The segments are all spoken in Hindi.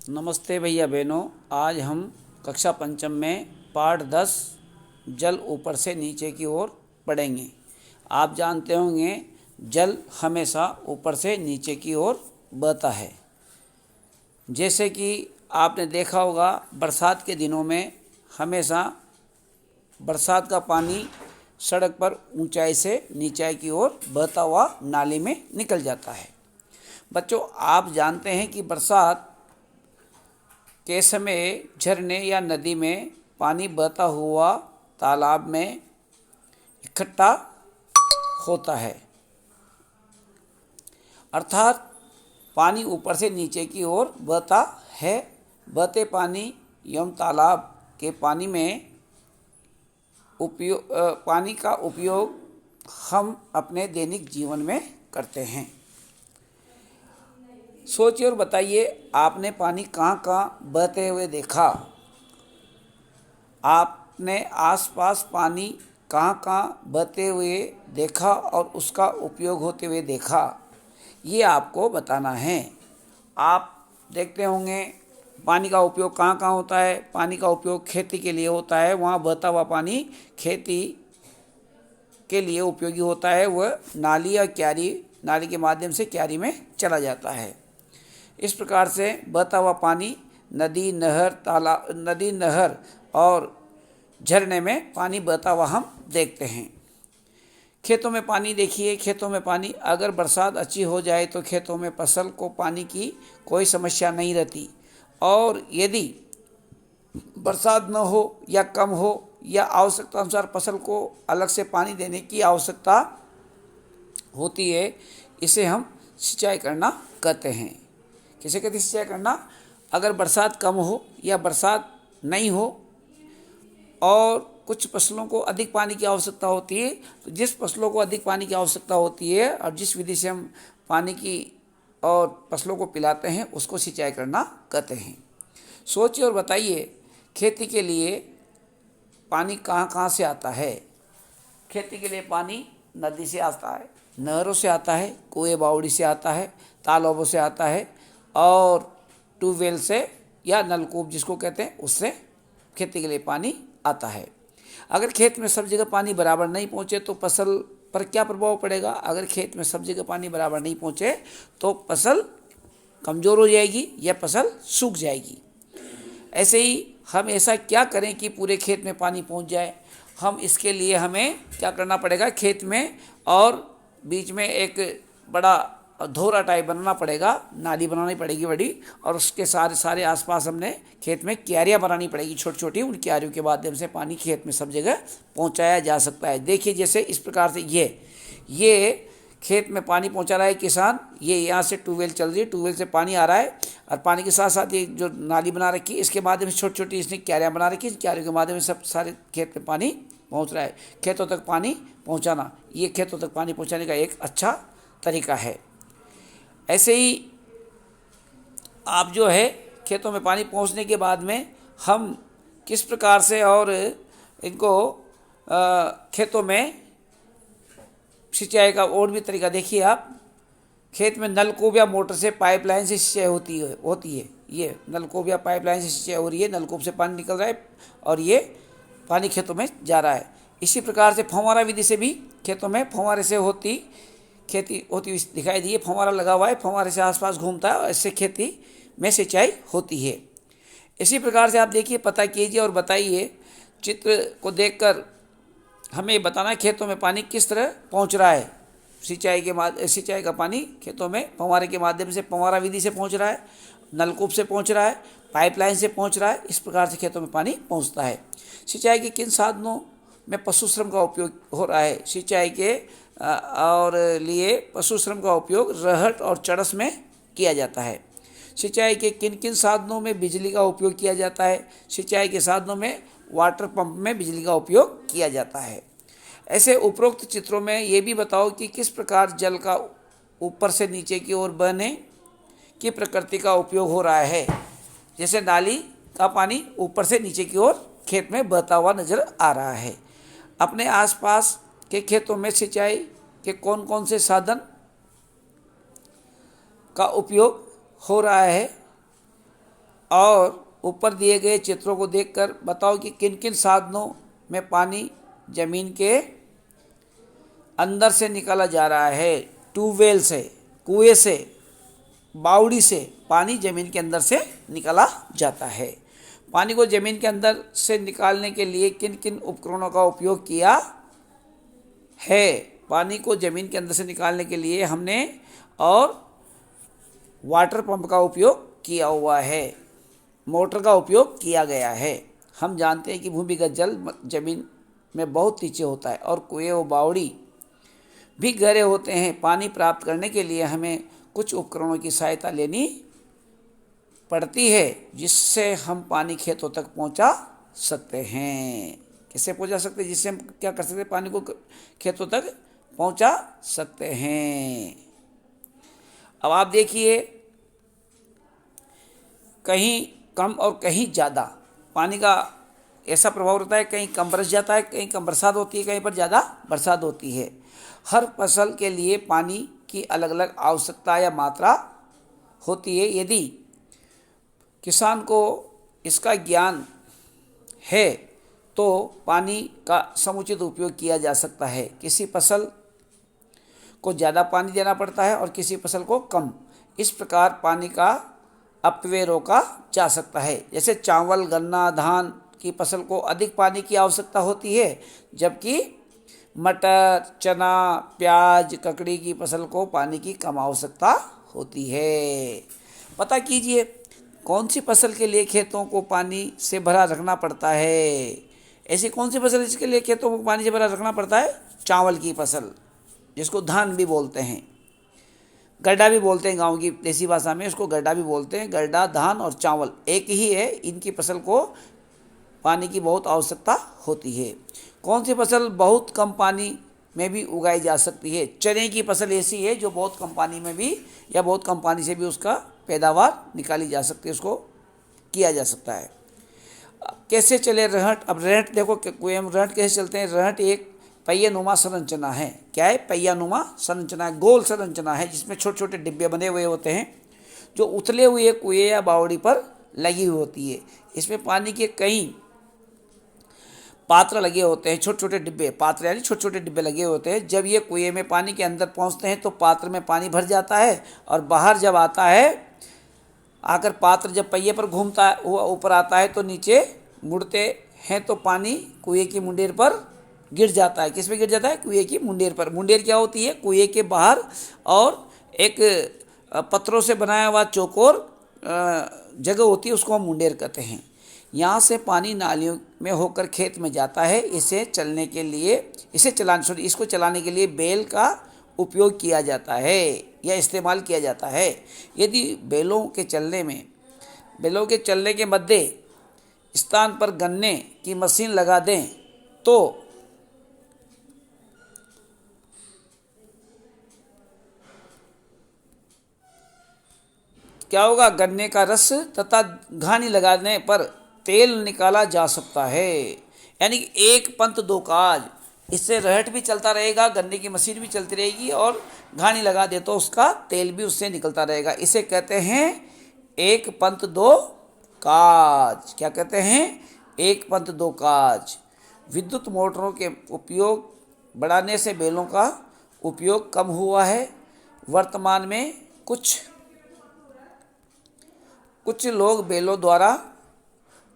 नमस्ते भैया बहनों। आज हम कक्षा पंचम में पाठ 10 जल ऊपर से नीचे की ओर पढ़ेंगे। आप जानते होंगे जल हमेशा ऊपर से नीचे की ओर बहता है। जैसे कि आपने देखा होगा बरसात के दिनों में हमेशा बरसात का पानी सड़क पर ऊंचाई से नीचाई की ओर बहता हुआ नाली में निकल जाता है। बच्चों, आप जानते हैं कि बरसात के समय झरने या नदी में पानी बहता हुआ तालाब में इकट्ठा होता है, अर्थात पानी ऊपर से नीचे की ओर बहता है। बहते पानी एवं तालाब के पानी में पानी का उपयोग हम अपने दैनिक जीवन में करते हैं। सोचिए और बताइए, आपने पानी कहाँ कहाँ बहते हुए देखा? आपने आसपास पानी कहाँ कहाँ बहते हुए देखा और उसका उपयोग होते हुए देखा? ये आपको बताना है। आप देखते होंगे पानी का उपयोग कहाँ कहाँ होता है। पानी का उपयोग खेती के लिए होता है। वहाँ बहता हुआ पानी खेती के लिए उपयोगी होता है। वह नाली या नाली के माध्यम से क्यारी में चला जाता है। इस प्रकार से बहता हुआ पानी नदी, नहर और झरने में पानी बहता हुआ हम देखते हैं। खेतों में पानी देखिए, खेतों में पानी अगर बरसात अच्छी हो जाए तो खेतों में फसल को पानी की कोई समस्या नहीं रहती। और यदि बरसात न हो या कम हो या आवश्यकता अनुसार फसल को अलग से पानी देने की आवश्यकता होती है, इसे हम सिंचाई करना कहते हैं। किसे कहते हैं सिंचाई करना? अगर बरसात कम हो या बरसात नहीं हो और कुछ फसलों को अधिक पानी की आवश्यकता होती है, तो जिस फसलों को अधिक पानी की आवश्यकता होती है और जिस विधि से हम पानी की और फसलों को पिलाते हैं, उसको सिंचाई करना कहते हैं। सोचिए और बताइए, खेती के लिए पानी कहाँ कहाँ से आता है? खेती के लिए पानी नदी से आता है, नहरों से आता है, कुएं बावड़ी से आता है, तालाबों से आता है और ट्यूबवेल से या नलकूप जिसको कहते हैं, उससे खेती के लिए पानी आता है। अगर खेत में सब जगह पानी बराबर नहीं पहुँचे तो फसल पर क्या प्रभाव पड़ेगा? अगर खेत में सब जगह पानी बराबर नहीं पहुँचे तो फसल कमज़ोर हो जाएगी या फसल सूख जाएगी। ऐसे ही हम ऐसा क्या करें कि पूरे खेत में पानी पहुँच जाए? हम इसके लिए हमें क्या करना पड़ेगा? खेत में और बीच में एक बड़ा धोरा टाइप बनाना पड़ेगा, नाली बनानी पड़ेगी बड़ी, और उसके सारे आसपास हमने खेत में क्यारियाँ बनानी पड़ेगी छोटी छोटी। उन क्यारियों के माध्यम से पानी खेत में सब जगह पहुंचाया जा सकता है। देखिए, जैसे इस प्रकार से ये खेत में पानी पहुंचा रहा है किसान। ये यहाँ से ट्यूबवेल चल रही है, ट्यूबवेल से पानी आ रहा है और पानी के साथ साथ ये जो नाली बना रखी है, इसके माध्यम से छोटी छोटी इसने क्यारियाँ बना रखी है। क्यारियों के माध्यम से सब सारे खेत में पानी पहुँच रहा है। खेतों तक पानी पहुँचाना, ये खेतों तक पानी पहुँचाने का एक अच्छा तरीका है। ऐसे ही आप जो है खेतों में पानी पहुंचने के बाद में हम किस प्रकार से और इनको खेतों में सिंचाई का और भी तरीका देखिए। आप खेत में नलकूप या मोटर से पाइपलाइन से सिंचाई होती है। ये नलकूप या पाइपलाइन से सिंचाई हो रही है, नलकूप से पानी निकल रहा है और ये पानी खेतों में जा रहा है। इसी प्रकार से फव्वारा विधि से भी खेतों में फव्वारे से खेती होती हुई दिखाई दी है। फव्वारा लगा हुआ है, फव्वारे से आसपास घूमता है और इससे खेती में सिंचाई होती है। इसी प्रकार से आप देखिए, पता कीजिए और बताइए, चित्र को देखकर हमें बताना खेतों में पानी किस तरह पहुंच रहा है। सिंचाई का पानी खेतों में फव्वारे के माध्यम से, फव्वारा विधि से पहुंच रहा है, नलकूप से पहुंच रहा है, पाइपलाइन से पहुंच रहा है। इस प्रकार से खेतों में पानी पहुंचता है। सिंचाई के किन साधनों में पशु श्रम का उपयोग हो रहा है? सिंचाई के और लिए पशु श्रम का उपयोग रहट और चड़स में किया जाता है। सिंचाई के किन किन साधनों में बिजली का उपयोग किया जाता है? सिंचाई के साधनों में वाटर पंप में बिजली का उपयोग किया जाता है। ऐसे उपरोक्त चित्रों में ये भी बताओ कि किस प्रकार जल का ऊपर से नीचे की ओर बहने की प्रकृति का उपयोग हो रहा है। जैसे नाली का पानी ऊपर से नीचे की ओर खेत में बहता हुआ नजर आ रहा है। अपने आसपास के खेतों में सिंचाई के कौन कौन से साधन का उपयोग हो रहा है और ऊपर दिए गए चित्रों को देखकर बताओ कि किन किन साधनों में पानी जमीन के अंदर से निकाला जा रहा है। ट्यूबवेल से, कुएं से, बावड़ी से पानी जमीन के अंदर से निकाला जाता है। पानी को जमीन के अंदर से निकालने के लिए किन किन उपकरणों का उपयोग किया है। पानी को जमीन के अंदर से निकालने के लिए हमने और वाटर पंप का उपयोग किया हुआ है, मोटर का उपयोग किया गया है। हम जानते हैं कि भूमिगत जल जमीन में बहुत नीचे होता है और कुएं व बावड़ी भी गहरे होते हैं। पानी प्राप्त करने के लिए हमें कुछ उपकरणों की सहायता लेनी पड़ती है, जिससे हम पानी खेतों तक पहुंचा सकते हैं। कैसे पहुंचा सकते हैं? जिससे हम क्या कर सकते हैं, पानी को खेतों तक पहुंचा सकते हैं। अब आप देखिए, कहीं कम और कहीं ज़्यादा पानी का ऐसा प्रभाव रहता है। कहीं कम बरस जाता है, कहीं कम बरसात होती है, कहीं पर ज़्यादा बरसात होती है। हर फसल के लिए पानी की अलग अलग आवश्यकता या मात्रा होती है। यदि किसान को इसका ज्ञान है तो पानी का समुचित उपयोग किया जा सकता है। किसी फसल को ज़्यादा पानी देना पड़ता है और किसी फसल को कम। इस प्रकार पानी का अपव्यय रोका जा सकता है। जैसे चावल, गन्ना, धान की फसल को अधिक पानी की आवश्यकता होती है, जबकि मटर, चना, प्याज, ककड़ी की फसल को पानी की कम आवश्यकता होती है। पता कीजिए कौन सी फसल के लिए खेतों को पानी से भरा रखना पड़ता है। ऐसी कौन सी फसल इसके लिए खेतों को पानी से भरा रखना पड़ता है? चावल की फसल, जिसको धान भी बोलते हैं, गड्ढा भी बोलते हैं, गांव की देसी भाषा में इसको गड्ढा भी बोलते हैं। गड्ढा, धान और चावल एक ही है। इनकी फसल को पानी की बहुत आवश्यकता होती है। कौन सी फसल बहुत कम पानी में भी उगाई जा सकती है? चने की फसल ऐसी है जो बहुत कम पानी में भी या बहुत कम पानी से भी उसका पैदावार निकाली जा सकती है, उसको किया जा सकता है। कैसे चले रहट? अब रहट देखो, कुएं में रहट कैसे चलते हैं। रहट एक पहियानुमा संरचना है। क्या है? पहियानुमा संरचना है, गोल संरचना है, जिसमें छोटे छोटे डिब्बे बने हुए होते हैं जो उथले हुए कुएं या बावड़ी पर लगी हुई होती है। इसमें पानी के कई पात्र लगे होते हैं, छोटे छोटे डिब्बे, पात्र यानी छोटे छोटे डिब्बे लगे होते हैं। जब ये कुएं में पानी के अंदर पहुंचते हैं तो पात्र में पानी भर जाता है और बाहर जब आता है, आकर पात्र जब पहिए पर घूमता है, वो ऊपर आता है तो नीचे मुड़ते हैं तो पानी कुएं की मुंडेर पर गिर जाता है। किस पे गिर जाता है? कुएं की मुंडेर पर। मुंडेर क्या होती है? कुएं के बाहर और एक पत्थरों से बनाया हुआ चौकोर जगह होती है, उसको हम मुंडेर कहते हैं। यहाँ से पानी नालियों में होकर खेत में जाता है। इसको चलाने के लिए बैल का उपयोग किया जाता है या इस्तेमाल किया जाता है। यदि बैलों के चलने के मध्य स्थान पर गन्ने की मशीन लगा दें तो क्या होगा? गन्ने का रस तथा घानी लगाने पर तेल निकाला जा सकता है। यानी कि एक पंथ दो काज। इससे रहट भी चलता रहेगा, गन्ने की मशीन भी चलती रहेगी और घानी लगा दे तो उसका तेल भी उससे निकलता रहेगा। इसे कहते हैं एक पंथ दो काज। क्या कहते हैं? एक पंथ दो काज। विद्युत मोटरों के उपयोग बढ़ाने से बैलों का उपयोग कम हुआ है। वर्तमान में कुछ लोग बैलों द्वारा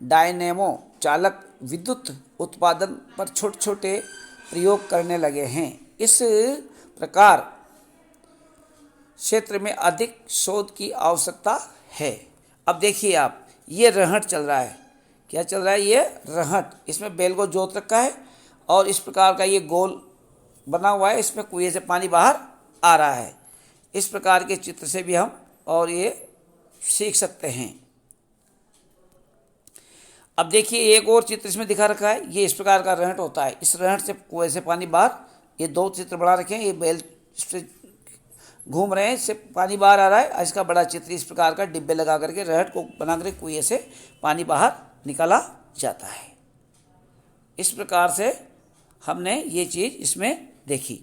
डायनेमो चालक विद्युत उत्पादन पर छोटे छोटे प्रयोग करने लगे हैं। इस प्रकार क्षेत्र में अधिक शोध की आवश्यकता है। अब देखिए आप, ये रहट चल रहा है। क्या चल रहा है? ये रहट। इसमें बैल को जोत रखा है और इस प्रकार का ये गोल बना हुआ है। इसमें कुएं से पानी बाहर आ रहा है। इस प्रकार के चित्र से भी हम और ये सीख सकते हैं। अब देखिए एक और चित्र इसमें दिखा रखा है। ये इस प्रकार का रहट होता है। इस रहट से कुएं से पानी बाहर, ये दो चित्र बना रखे हैं। ये बैल से घूम रहे हैं, इससे पानी बाहर आ रहा है। इसका बड़ा चित्र इस प्रकार का डिब्बे लगा करके रहट को बना करके कुएं से पानी बाहर निकाला जाता है। इस प्रकार से हमने ये चीज़ इसमें देखी।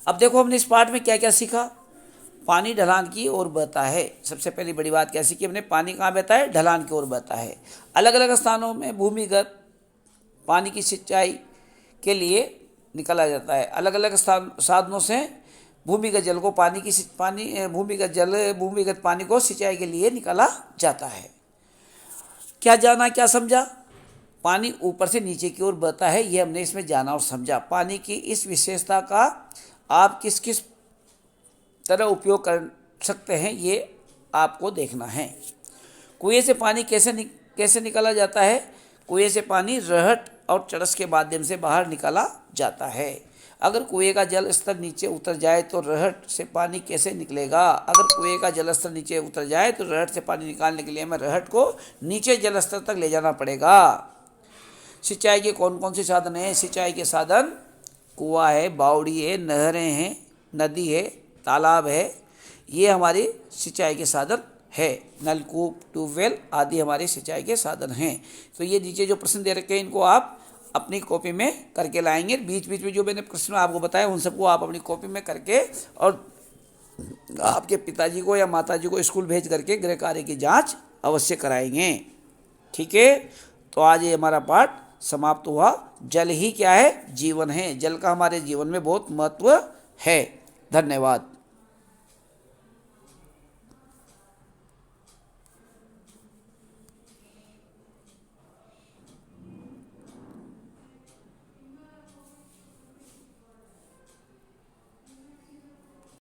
अब देखो हमने इस पाठ में क्या क्या सीखा। पानी ढलान की ओर बहता है। सबसे पहली बड़ी बात क्या सीखी हमने, पानी कहाँ बहता है, ढलान की ओर बहता है। अलग अलग स्थानों में भूमिगत पानी की सिंचाई के लिए निकाला जाता है। अलग अलग साधनों से भूमिगत जल को भूमिगत पानी को सिंचाई के लिए निकाला जाता है। क्या जाना क्या समझा, पानी ऊपर से नीचे की ओर बहता है, ये हमने इसमें जाना और समझा। पानी की इस विशेषता का आप किस किस तरह उपयोग कर सकते हैं ये आपको देखना है। कुएं से पानी कैसे निकाला जाता है। कुएं से पानी रहट और चरस के माध्यम से बाहर निकाला जाता है। अगर कुएं का जल स्तर नीचे उतर जाए तो रहट से पानी कैसे निकलेगा। अगर कुएं का जल स्तर नीचे उतर जाए तो रहट से पानी निकालने के लिए हमें रहट को नीचे जल स्तर तक ले जाना पड़ेगा। सिंचाई के कौन कौन से साधन हैं। सिंचाई के साधन कुआं है, बावड़ी है, नहरें हैं, नदी है, तालाब है, ये हमारी सिंचाई के साधन है। नलकूप, ट्यूबवेल आदि हमारे सिंचाई के साधन हैं। तो ये नीचे जो प्रश्न दे रखे हैं इनको आप अपनी कॉपी में करके लाएंगे। बीच बीच में जो मैंने प्रश्न आपको बताया उन सबको आप अपनी कॉपी में करके और आपके पिताजी को या माताजी को स्कूल भेज करके गृह कार्य की जांच अवश्य कराएंगे। ठीक है, तो आज ये हमारा पाठ समाप्त हुआ। जल ही क्या है, जीवन है। जल का हमारे जीवन में बहुत महत्व है। धन्यवाद।